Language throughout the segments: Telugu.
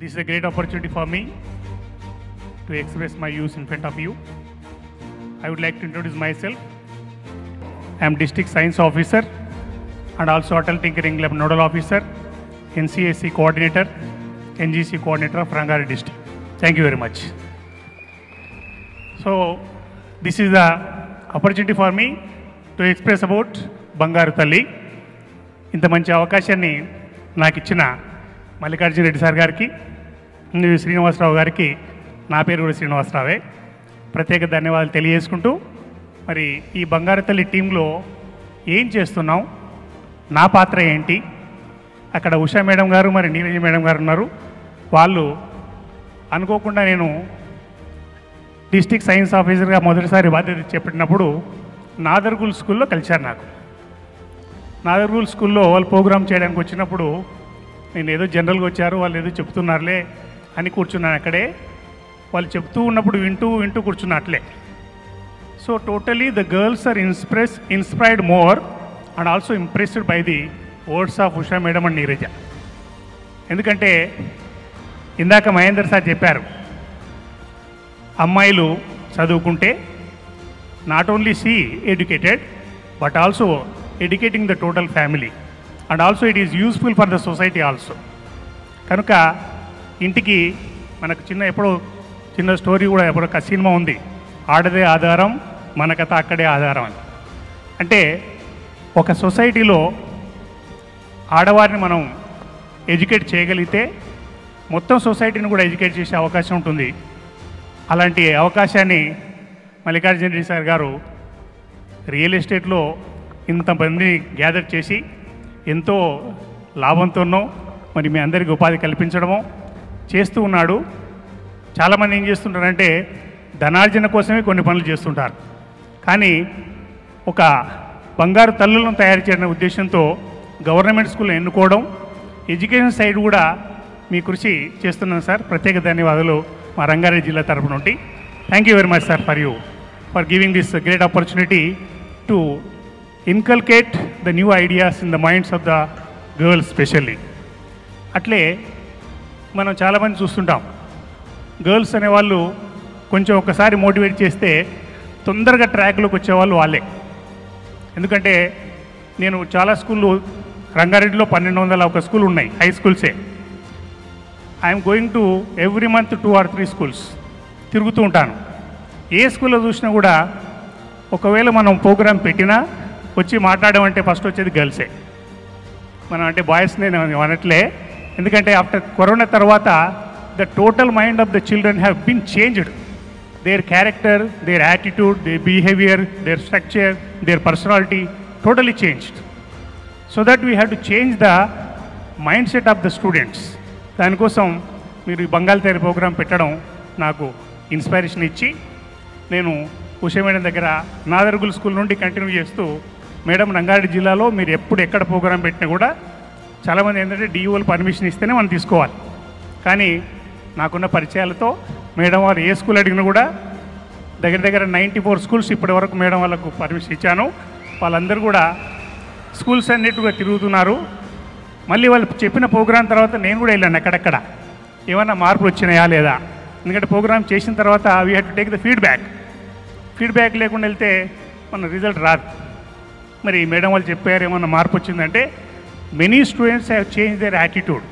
This is a great opportunity for me to express my views in front of you. I would like to introduce myself. I am District Science Officer and also Atal Tinkering Lab Nodal Officer, NCAC Coordinator, NGC Coordinator of Rangareddy District. Thank you very much. So, this is the opportunity for me to express about Bangaru Talli. ఇంత మంచి అవకాశాన్ని నాకు ఇచ్చిన మల్లికార్జున రెడ్డి సార్ గారికి, శ్రీనివాసరావు గారికి, నా పేరు కూడా శ్రీనివాసరావే, ప్రత్యేక ధన్యవాదాలు తెలియజేసుకుంటూ, మరి ఈ బంగారు తల్లి టీంలో ఏం చేస్తున్నాం, నా పాత్ర ఏంటి, అక్కడ ఉషా మేడం గారు మరి నీరజ మేడం గారు ఉన్నారు. వాళ్ళు అనుకోకుండా నేను డిస్ట్రిక్ట్ సైన్స్ ఆఫీసర్గా మొదటిసారి బాధ్యత చేపట్టినప్పుడు నాదర్గుల్ స్కూల్లో కలిశారు. నాకు నాదర్గుల్ స్కూల్లో వాళ్ళు ప్రోగ్రామ్ చేయడానికి వచ్చినప్పుడు నేను ఏదో జనరల్గా వచ్చారు, వాళ్ళు ఏదో చెప్తున్నారులే అని కూర్చున్నాను అక్కడే. వాళ్ళు చెప్తూ ఉన్నప్పుడు వింటూ కూర్చున్నట్లే. So totally the girls are inspired more and also impressed by the words of Usha madam and Neeraja. ఎందుకంటే ఇందాక మహేందర్ సార్ చెప్పారు, అమ్మాయిలు చదువుకుంటే not only she educated but also educating the total family and also it is useful for the society also. కనుక ఇంటికి మనకు ఎప్పుడో చిన్న స్టోరీ కూడా ఎప్పుడో ఒక సినిమా ఉంది, ఆడదే ఆధారం మన కథ అక్కడే ఆధారం అని. అంటే ఒక సొసైటీలో ఆడవారిని మనం ఎడ్యుకేట్ చేయగలిగితే మొత్తం సొసైటీని కూడా ఎడ్యుకేట్ చేసే అవకాశం ఉంటుంది. అలాంటి అవకాశాన్ని మల్లికార్జున రెడ్డి సార్ గారు రియల్ ఎస్టేట్లో ఇంతమంది గ్యాదర్ చేసి ఎంతో లాభంతోనో మరి మీ అందరికీ ఉపాధి కల్పించడమో చేస్తూ ఉన్నాడు. చాలామంది ఏం చేస్తుంటారంటే ధనార్జన కోసమే కొన్ని పనులు చేస్తుంటారు. కానీ ఒక బంగారు తల్లులను తయారు చేయడం ఉద్దేశంతో గవర్నమెంట్ స్కూల్ ఎన్నుకోవడం, ఎడ్యుకేషన్ సైడ్ కూడా మీ కృషి చేస్తున్నాను సార్. ప్రత్యేక ధన్యవాదాలు మా రంగారెడ్డి జిల్లా తరపు నుండి. Thank you very much sir for giving this great opportunity to inculcate the new ideas in the minds of the girls specially. అట్లే మనం చాలామంది చూస్తుంటాం, గర్ల్స్ అనేవాళ్ళు కొంచెం ఒకసారి మోటివేట్ చేస్తే తొందరగా ట్రాక్లోకి వచ్చేవాళ్ళు వాళ్ళే. ఎందుకంటే నేను చాలా స్కూళ్ళు రంగారెడ్డిలో 1201 స్కూల్ ఉన్నాయి, హై స్కూల్సే. I'm going to every month 2 or 3 schools తిరుగుతూ ఉంటాను. ఏ స్కూల్లో చూసినా కూడా ఒకవేళ మనం ప్రోగ్రాం పెట్టినా వచ్చి మాట్లాడమంటే ఫస్ట్ వచ్చేది గర్ల్సే. మనం అంటే బాయ్స్ నేను అనట్లే, ఎందుకంటే ఆఫ్టర్ కరోనా తర్వాత the total mind of the children have been changed. Their character, their attitude, their behaviour, their structure, their personality totally changed. So that we have to change the mindset of the students. దానికోసం మీరు ఈ బంగారు తల్లి ప్రోగ్రాం పెట్టడం నాకు ఇన్స్పైరేషన్ ఇచ్చి, నేను ఉషా మేడం దగ్గర నాదర్గుల్ స్కూల్ నుండి కంటిన్యూ చేస్తూ, మేడం రంగారెడ్డి జిల్లాలో మీరు ఎక్కడ ప్రోగ్రాం పెట్టినా కూడా చాలామంది ఏంటంటే డిఓలు పర్మిషన్ ఇస్తేనే మనం తీసుకోవాలి. కానీ నాకున్న పరిచయాలతో మేడం వారు ఏ స్కూల్ అడిగినా కూడా దగ్గర 94 స్కూల్స్ ఇప్పటి వరకు మేడం వాళ్ళకు పర్మిషన్ ఇచ్చాను. వాళ్ళందరూ కూడా స్కూల్స్ అన్నిటిగా తిరుగుతున్నారు. మళ్ళీ వాళ్ళు చెప్పిన ప్రోగ్రాం తర్వాత నేను కూడా వెళ్ళాను అక్కడక్కడ ఏమైనా మార్పులు వచ్చినాయా లేదా. ఎందుకంటే ప్రోగ్రామ్ చేసిన తర్వాత we have to take the feedback లేకుండా వెళ్తే మన రిజల్ట్ రాదు. మరి మేడం వాళ్ళు చెప్పారు ఏమన్నా మార్పు వచ్చిందంటే many students have change their attitude.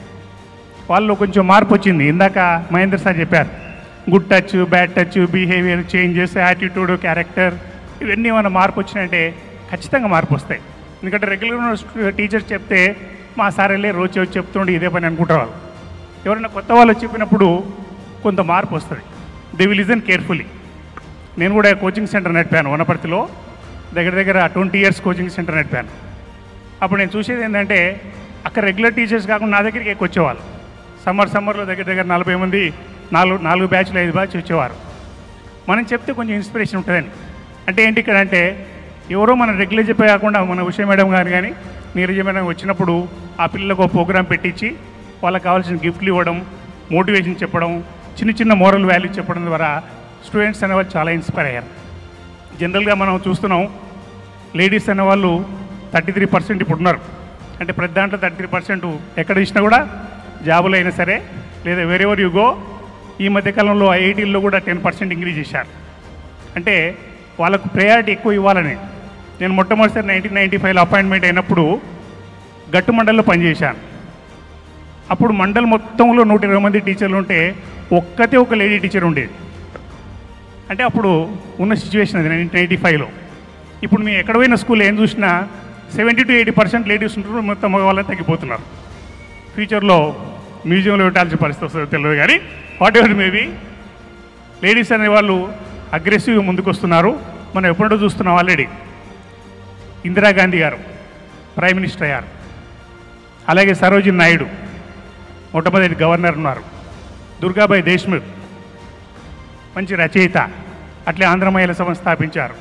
వాళ్ళు కొంచెం మార్పు వచ్చింది. ఇందాక మహేందర్ సార్ చెప్పారు, good touch, bad touch, behaviour changes, attitude, character, ఇవన్నీ ఏమైనా మార్పు వచ్చినాయంటే ఖచ్చితంగా మార్పు వస్తాయి. ఎందుకంటే రెగ్యులర్ టీచర్స్ చెప్తే మా సార్ వెళ్ళే రోజు వచ్చి చెప్తుండే ఇదే పని అనుకుంటారు వాళ్ళు. ఎవరైనా కొత్త వాళ్ళు చెప్పినప్పుడు కొంత మార్పు వస్తుంది. They will listen carefully. నేను కూడా కోచింగ్ సెంటర్ నడిపాను వనపర్తిలో, దగ్గర 20 years కోచింగ్ సెంటర్ నడిపాను. అప్పుడు నేను చూసేది ఏంటంటే అక్కడ రెగ్యులర్ టీచర్స్ కాకుండా నా దగ్గరికి ఎక్కువ వచ్చేవాళ్ళు. సమ్మర్లో దగ్గర 40 మంది 4 బ్యాచ్లు 5 బ్యాచ్ వచ్చేవారు. మనం చెప్తే కొంచెం ఇన్స్పిరేషన్ ఉంటుందని. అంటే ఏంటి ఇక్కడ అంటే ఎవరో మనం రెగ్యులర్ చెప్పే కాకుండా మన ఉషా మేడం గారు కానీ నీరజ మేడం వచ్చినప్పుడు ఆ పిల్లలకు ఒక ప్రోగ్రాం పెట్టించి వాళ్ళకి కావాల్సిన గిఫ్ట్లు ఇవ్వడం, మోటివేషన్ చెప్పడం, చిన్న మోరల్ వాల్యూ చెప్పడం ద్వారా స్టూడెంట్స్ అనేవాళ్ళు చాలా ఇన్స్పైర్ అయ్యారు. జనరల్గా మనం చూస్తున్నాం లేడీస్ అనేవాళ్ళు 33% ఇప్పుడు ఉన్నారు. అంటే ప్రతి దాంట్లో 33% ఎక్కడ ఇచ్చినా కూడా జాబులు అయినా సరే లేదా వేరెవర్ యు గో. ఈ మధ్యకాలంలో ఐఐటీల్లో కూడా 10% ఇంక్రీజ్ చేశారు. అంటే వాళ్ళకు ప్రయారిటీ ఎక్కువ ఇవ్వాలని. నేను మొట్టమొదటిసారి 1995లో అపాయింట్మెంట్ అయినప్పుడు గట్టు మండల్లో పనిచేశాను. అప్పుడు మండల్ మొత్తంలో 120 మంది టీచర్లు ఉంటే ఒక్కతే ఒక లేడీ టీచర్ ఉండేది. అంటే అప్పుడు ఉన్న సిచ్యువేషన్ అది 1995లో. ఇప్పుడు మేము ఎక్కడ పోయిన స్కూల్ ఏం చూసినా 70 to 80% లేడీస్ ఉంటారు, మొత్తం మగవాళ్ళని తగ్గిపోతున్నారు. ఫ్యూచర్లో మ్యూజియంలో పెట్టాల్సిన పరిస్థితి వస్తుందో తెలియదు, కానీ వాట్ ఎవర్ మేబీ లేడీస్ అనేవాళ్ళు అగ్రెసివ్గా ముందుకు వస్తున్నారు. మనం ఎప్పుడో చూస్తున్నాం. ఆల్రెడీ ఇందిరాగాంధీ గారు ప్రైమ్ మినిస్టర్ అయ్యారు. అలాగే సరోజిని నాయుడు మొట్టమొదటి గవర్నర్ ఉన్నారు. దుర్గాబాయి దేశ్ముఖ్ మంచి రచయిత, అట్లే ఆంధ్ర మహిళా సభను స్థాపించారు.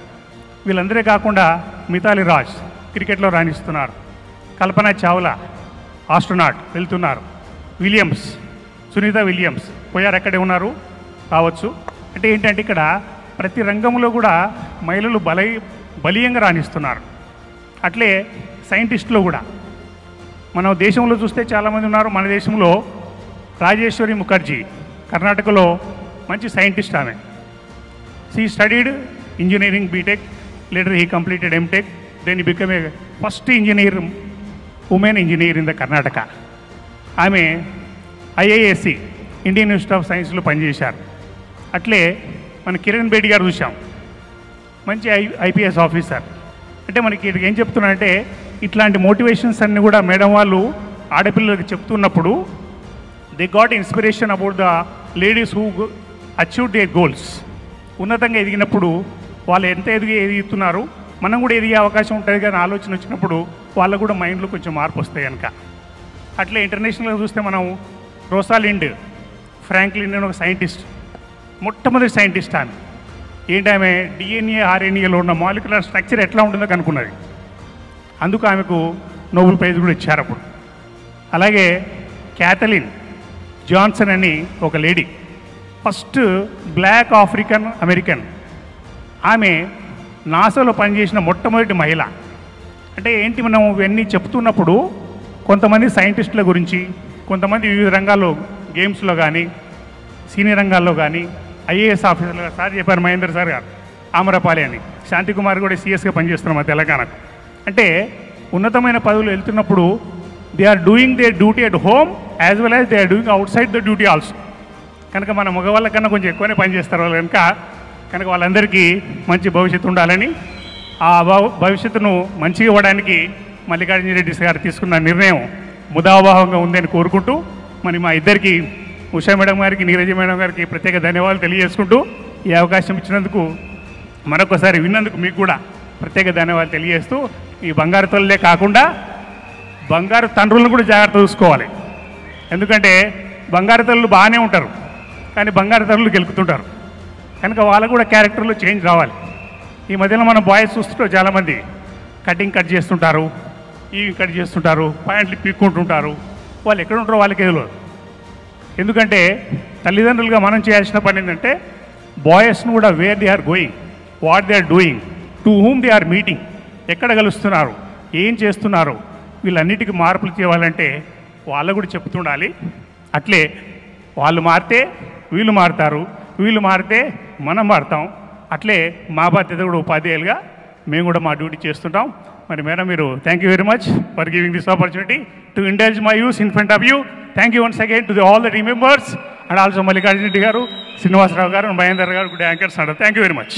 వీళ్ళందరే కాకుండా మితాలి రాజ్ క్రికెట్లో రాణిస్తున్నారు. కల్పన చావ్లా ఆస్ట్రోనాట్ వెళ్తున్నారు. విలియమ్స్, సునీత విలియమ్స్ పోయారు, ఎక్కడే ఉన్నారు, కావచ్చు. అంటే ఏంటంటే ఇక్కడ ప్రతి రంగంలో కూడా మహిళలు బలీయంగా రాణిస్తున్నారు. అట్లే సైంటిస్టులు కూడా మన దేశంలో చూస్తే చాలామంది ఉన్నారు. మన దేశంలో రాజేశ్వరి ముఖర్జీ కర్ణాటకలో మంచి సైంటిస్ట్ ఆమె. She studied engineering BTech, later he completed MTech, then he become a first engineer, women engineer in the Karnataka. ఆమె ఐఐఎస్సి ఇండియన్ ఇన్స్టిట్యూట్ ఆఫ్ సైన్స్లో పనిచేశారు. అట్లే మన కిరణ్ బేడి గారు చూసాం, మంచి ఐపీఎస్ ఆఫీసర్. అంటే మనకి ఏం చెప్తున్నానంటే ఇట్లాంటి మోటివేషన్స్ అన్నీ కూడా మేడం వాళ్ళు ఆడపిల్లలకు చెప్తున్నప్పుడు they got inspiration about the ladies who achieve there goals. ఉన్నతంగా ఎదిగినప్పుడు వాళ్ళు ఎంత ఎదుగుతున్నారు, మనం కూడా ఎదిగే అవకాశం ఉంటుంది కానీ ఆలోచన వచ్చినప్పుడు వాళ్ళకు కూడా మైండ్లో కొంచెం మార్పు వస్తాయి కనుక. అట్లే ఇంటర్నేషనల్గా చూస్తే మనం రోసాలిండ్ ఫ్రాంక్లిన్ అని ఒక సైంటిస్ట్, మొట్టమొదటి సైంటిస్ట్ ఆమె. ఏంటి ఆమె డిఎన్ఏ ఆర్ఎన్ఏలో ఉన్న మాలిక్యులర్ స్ట్రక్చర్ ఎట్లా ఉంటుందో కనుక్కున్నది. అందుకు ఆమెకు నోబెల్ ప్రైజ్ కూడా ఇచ్చారు అప్పుడు. అలాగే క్యాథలిన్ జాన్సన్ అని ఒక lady, first black African American. ఆమె నాసాలో పనిచేసిన మొట్టమొదటి మహిళ. అంటే ఏంటి, మనం ఇవన్నీ చెప్తున్నప్పుడు కొంతమంది సైంటిస్టుల గురించి, కొంతమంది వివిధ రంగాల్లో గేమ్స్లో కానీ సీనియర్ రంగాల్లో కానీ ఐఏఎస్ ఆఫీసర్లు సార్ చెప్పారు, మహేందర్ సార్ గారు, ఆమరపాలి అని, శాంతికుమార్ కూడా సిఎస్గా పనిచేస్తున్నాం మా తెలంగాణకు. అంటే ఉన్నతమైన పదవులు వెళ్తున్నప్పుడు they are doing their duty at home as well as they are doing outside the duty also. కనుక మన మగవాళ్ళ కన్నా కొంచెం ఎక్కువనే పనిచేస్తారు వాళ్ళు కనుక వాళ్ళందరికీ మంచి భవిష్యత్తు ఉండాలని, ఆ భవిష్యత్తును మంచిగా ఇవ్వడానికి మల్లికార్జున రెడ్డి గారు తీసుకున్న నిర్ణయం ముదావహంగా ఉందని కోరుకుంటూ, మరి మా ఇద్దరికి ఉషా మేడం గారికి, నీరజ మేడం గారికి ప్రత్యేక ధన్యవాదాలు తెలియజేసుకుంటూ, ఈ అవకాశం ఇచ్చినందుకు మరొకసారి విన్నందుకు మీకు కూడా ప్రత్యేక ధన్యవాదాలు తెలియజేస్తూ, ఈ బంగారు తల్లులే కాకుండా బంగారు తండ్రులను కూడా జాగ్రత్త చూసుకోవాలి. ఎందుకంటే బంగారు తల్లులు బాగానే ఉంటారు కానీ బంగారు తల్లులు గెలుపుతుంటారు. కనుక వాళ్ళకు కూడా క్యారెక్టర్లో చేంజ్ రావాలి. ఈ మధ్యలో మనం బాయ్స్ చూస్తుంటాం, చాలామంది కటింగ్ కట్ చేస్తుంటారు, ఇవి కట్ చేస్తుంటారు, పాయింట్లు పీక్కుంటుంటారు. వాళ్ళు ఎక్కడ ఉంటారో వాళ్ళకి తెలియదు. ఎందుకంటే తల్లిదండ్రులుగా మనం చేయాల్సిన పని ఏంటంటే బాయ్స్ను కూడా where they are going, what they are doing, to whom they are meeting, ఎక్కడ కలుస్తున్నారు, ఏం చేస్తున్నారు, వీళ్ళన్నిటికీ మార్పులు చేయాలంటే వాళ్ళకు కూడా చెప్తుండాలి. అట్లే వాళ్ళు మారితే వీళ్ళు మారుతారు, వీళ్ళు మారితే మనం మారుతాం. అట్లే మా బాధ్యత కూడా ఉపాధ్యాయులుగా మేము కూడా మా డ్యూటీ చేస్తుంటాం. మరి మేడం మీరు thank you very much for giving this opportunity to indulge my use in front of you. Thank you once again to all the team members and also Mallikarjuna Reddy గారు, శ్రీనివాసరావు గారు, మహేందర్ గారు, గుడ్ యాంకర్స్ అంటారు. Thank you very much.